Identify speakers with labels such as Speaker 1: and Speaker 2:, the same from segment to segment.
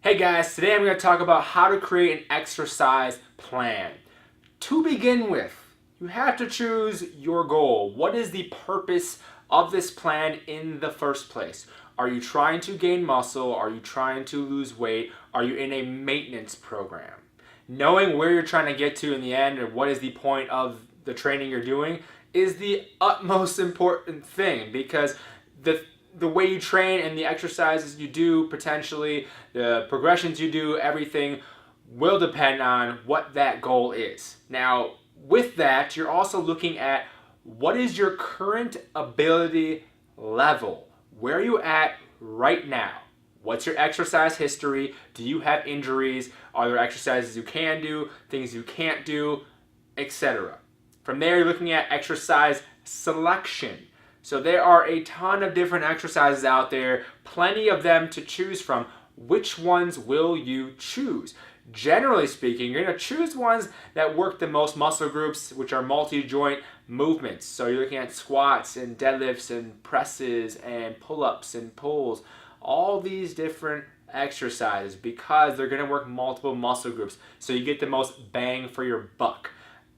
Speaker 1: Hey guys, today I'm going to talk about how to create an exercise plan. To begin with, you have to choose your goal. What is the purpose of this plan in the first place? Are you trying to gain muscle? Are you trying to lose weight? Are you in a maintenance program? Knowing where you're trying to get to in the end and what is the point of the training you're doing is the utmost important thing, because the way you train and the exercises you do, potentially the progressions you do, everything will depend on what that goal is. Now, with that, you're also looking at what is your current ability level? Where are you at right now? What's your exercise history? Do you have injuries? Are there exercises you can do, things you can't do, etc.? From there, you're looking at exercise selection. So there are a ton of different exercises out there, plenty of them to choose from. Which ones will you choose? Generally speaking, you're going to choose ones that work the most muscle groups, which are multi-joint movements. So you're looking at squats and deadlifts and presses and pull-ups and pulls, all these different exercises, because they're going to work multiple muscle groups. So you get the most bang for your buck.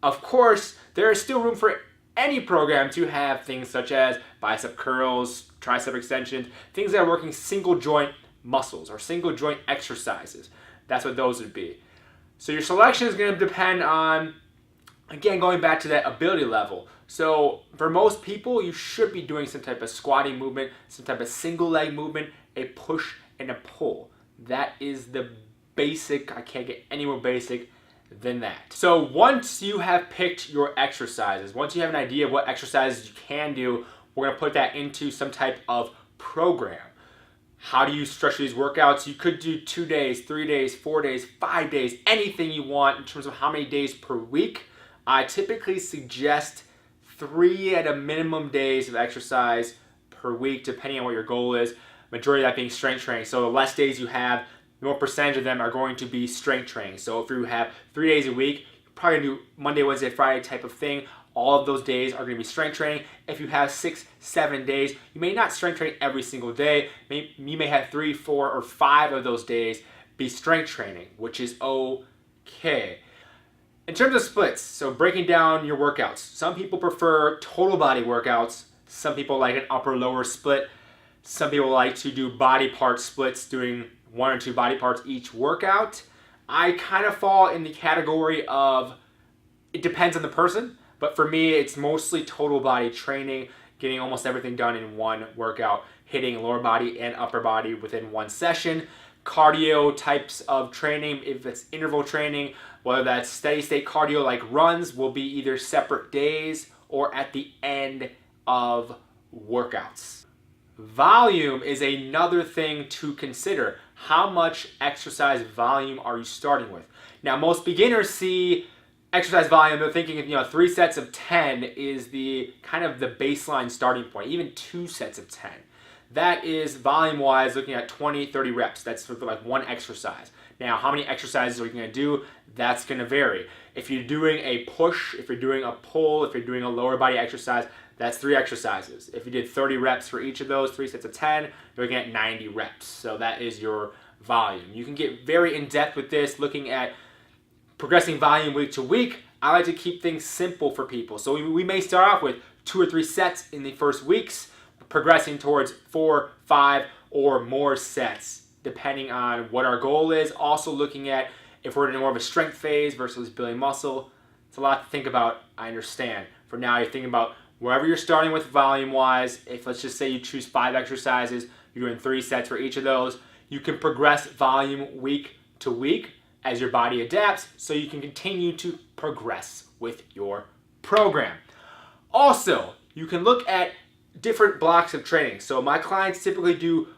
Speaker 1: Of course, there is still room for any program to have things such as bicep curls, tricep extensions, things that are working single joint muscles or single joint exercises. That's what those would be. So your selection is going to depend on, again, going back to that ability level. So for most people, you should be doing some type of squatting movement, some type of single leg movement, a push and a pull. That is the basic. I can't get any more basic than that. So once you have picked your exercises, once you have an idea of what exercises you can do, we're going to put that into some type of program. How do you structure these workouts? You could do 2 days, 3 days, 4 days, 5 days, anything you want in terms of how many days per week. I typically suggest 3 at a minimum days of exercise per week, depending on what your goal is. Majority of that being strength training. So the less days you have, the more percentage of them are going to be strength training. So if you have 3 days a week, you're probably going to do Monday, Wednesday, Friday type of thing. All of those days are going to be strength training. If you have 6, 7 days, you may not strength train every single day. You may have 3, 4, or 5 of those days be strength training, which is okay. In terms of splits, so breaking down your workouts, some people prefer total body workouts. Some people like an upper-lower split. Some people like to do body part splits, doing 1 or 2 body parts each workout. I kind of fall in the category of, it depends on the person, but for me, it's mostly total body training, getting almost everything done in one workout, hitting lower body and upper body within one session. Cardio types of training, if it's interval training, whether that's steady state cardio like runs, will be either separate days or at the end of workouts. Volume is another thing to consider. How much exercise volume are you starting with? Now, most beginners see exercise volume, they're thinking, 3 sets of 10 is the kind of the baseline starting point, even 2 sets of 10. That is volume-wise looking at 20, 30 reps. That's for like one exercise. Now, how many exercises are you going to do? That's going to vary. If you're doing a push, if you're doing a pull, if you're doing a lower body exercise, that's 3 exercises. If you did 30 reps for each of those, 3 sets of 10, you're looking at 90 reps. So that is your volume. You can get very in-depth with this, looking at progressing volume week to week. I like to keep things simple for people. So we may start off with 2 or 3 sets in the first weeks, progressing towards 4, 5, or more sets, depending on what our goal is. Also looking at if we're in more of a strength phase versus building muscle. It's a lot to think about, I understand. For now, you're thinking about wherever you're starting with volume-wise. If let's just say you choose 5 exercises, you're doing 3 sets for each of those, you can progress volume week to week as your body adapts, so you can continue to progress with your program. Also, you can look at different blocks of training. So my clients typically do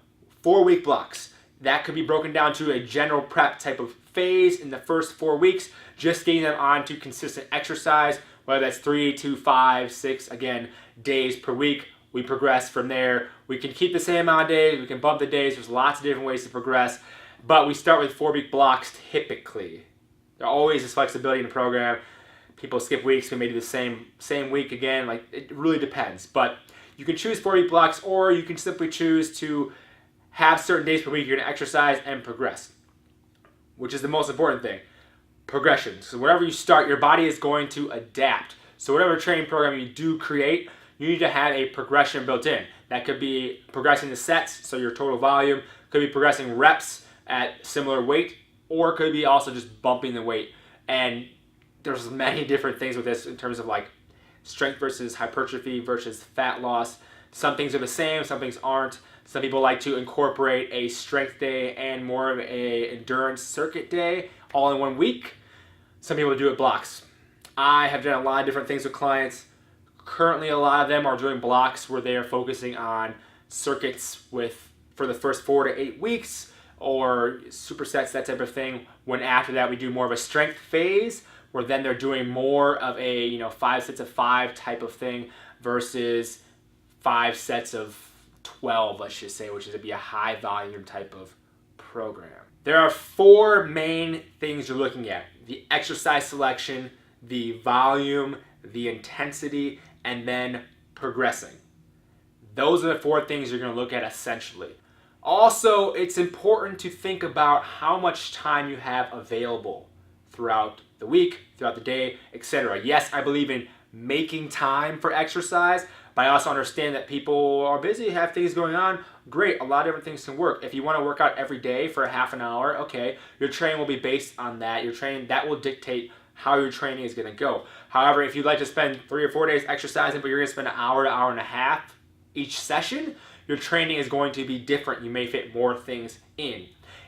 Speaker 1: 4-week blocks. That could be broken down to a general prep type of phase in the first 4 weeks, just getting them onto consistent exercise, whether that's 3 to 5, 6, again, days per week. We progress from there. We can keep the same amount of days, we can bump the days. There's lots of different ways to progress, but we start with 4-week blocks typically. There always is flexibility in the program. People skip weeks, we may do the same week again. Like, it really depends. But you can choose 4-week blocks, or you can simply choose to have certain days per week you're going to exercise and progress. which is the most important thing, progression. So wherever you start, your body is going to adapt. So whatever training program you do create, you need to have a progression built in. That could be progressing the sets, so your total volume, could be progressing reps at similar weight, or it could be also just bumping the weight. And there's many different things with this in terms of like strength versus hypertrophy versus fat loss. Some things are the same, some things aren't. Some people like to incorporate a strength day and more of a endurance circuit day all in 1 week. Some people do it blocks. I have done a lot of different things with clients. Currently, a lot of them are doing blocks where they are focusing on circuits for the first 4 to 8 weeks or supersets, that type of thing. When after that, we do more of a strength phase where then they're doing more of a 5 sets of 5 type of thing versus 5 sets of 12, let's just say, which is to be a high volume type of program. There are 4 main things you're looking at: the exercise selection, the volume, the intensity, and then progressing. Those are the 4 things you're going to look at essentially. Also, it's important to think about how much time you have available throughout the week, throughout the day, etc. Yes, I believe in making time for exercise, but I also understand that people are busy, have things going on. Great, a lot of different things can work. If you want to work out every day for a half an hour, okay, your training will be based on that. Your training, that will dictate how your training is going to go. However, if you'd like to spend 3 or 4 days exercising, but you're going to spend an hour to hour and a half each session, your training is going to be different. You may fit more things in.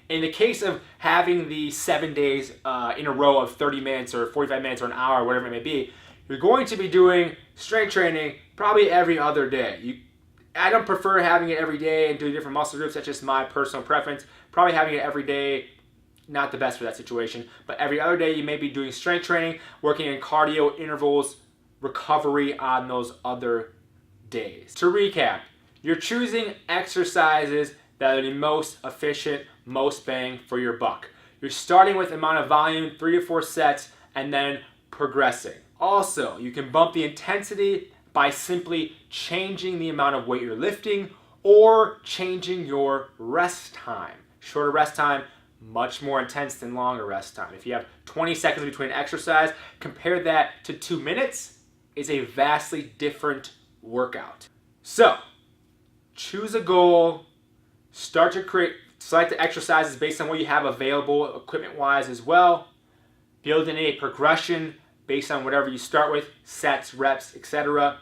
Speaker 1: In the case of having the 7 days in a row of 30 minutes or 45 minutes or an hour, whatever it may be, you're going to be doing strength training probably every other day. I don't prefer having it every day and doing different muscle groups. That's just my personal preference. Probably having it every day, not the best for that situation. But every other day you may be doing strength training, working in cardio intervals, recovery on those other days. To recap, you're choosing exercises that are the most efficient, most bang for your buck. You're starting with amount of volume, 3 to 4 sets, and then progressing. Also, you can bump the intensity by simply changing the amount of weight you're lifting or changing your rest time. Shorter rest time, much more intense than longer rest time. If you have 20 seconds between exercise, compare that to 2 minutes, it's a vastly different workout. So, choose a goal, start to select the exercises based on what you have available equipment-wise as well. Build in a progression based on whatever you start with, sets, reps, etc.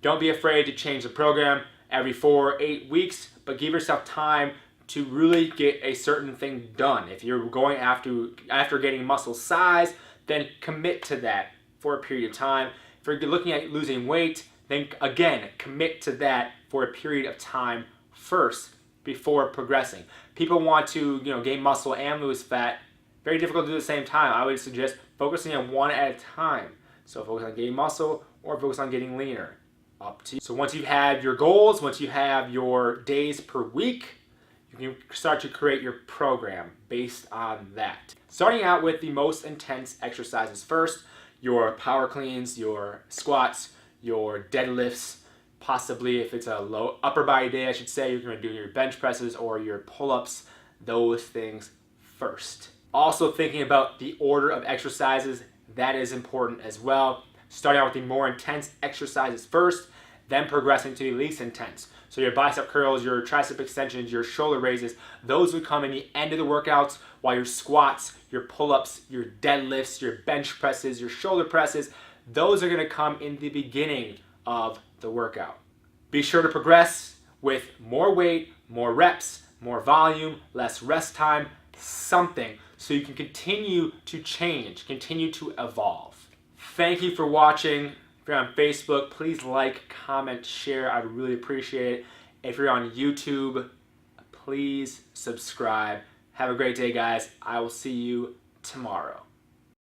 Speaker 1: Don't be afraid to change the program every 4 or 8 weeks, but give yourself time to really get a certain thing done. If you're going after getting muscle size, then commit to that for a period of time. If you're looking at losing weight, then again, commit to that for a period of time first before progressing. People want to gain muscle and lose fat. Very difficult to do at the same time. I would suggest focusing on one at a time. So focus on gaining muscle or focus on getting leaner. Up to you. So once you have your goals, once you have your days per week, you can start to create your program based on that. Starting out with the most intense exercises first, your power cleans, your squats, your deadlifts, possibly if it's a low upper body day, I should say, you're going to do your bench presses or your pull-ups, those things first. Also thinking about the order of exercises, that is important as well. Starting out with the more intense exercises first, then progressing to the least intense. So your bicep curls, your tricep extensions, your shoulder raises, those would come in the end of the workouts, while your squats, your pull-ups, your deadlifts, your bench presses, your shoulder presses, those are going to come in the beginning of the workout. Be sure to progress with more weight, more reps, more volume, less rest time, something, so you can continue to change, continue to evolve. Thank you for watching. If you're on Facebook, please like, comment, share. I'd really appreciate it. If you're on YouTube, please subscribe. Have a great day, guys. I will see you tomorrow.